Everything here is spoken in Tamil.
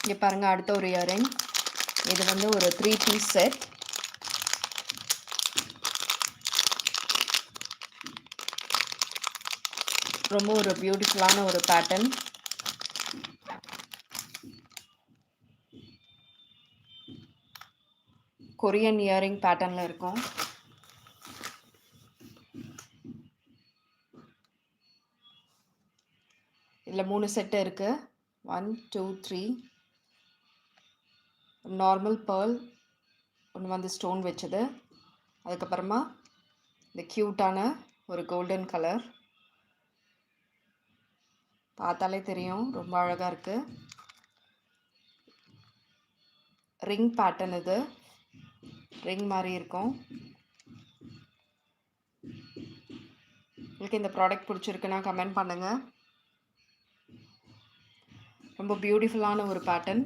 இங்கே பாருங்கள், அடுத்த ஒரு இயரிங். இது வந்து ஒரு 3 பீஸ் செட். ரொம்ப ஒரு பியூட்டிஃபுல்லான ஒரு பேட்டர்ன். கொரியன் இயரிங் பேட்டர்னில் இருக்கும். இதில் 3 செட்டு இருக்குது. 1 2 3. நார்மல் பேர்ல் ஒன்று வந்து ஸ்டோன் வச்சது. அதுக்கப்புறமா இந்த க்யூட்டான ஒரு கோல்டன் கலர். பார்த்தாலே தெரியும், ரொம்ப அழகாக இருக்குது. ரிங் பேட்டர்ன் இது. ரிங் மாதிரி இருக்கும். உங்களுக்கு இந்த ப்ராடக்ட் பிடிச்சிருக்குன்னா கமெண்ட் பண்ணுங்கள். ரொம்ப பியூட்டிஃபுல்லான ஒரு பேட்டர்ன்.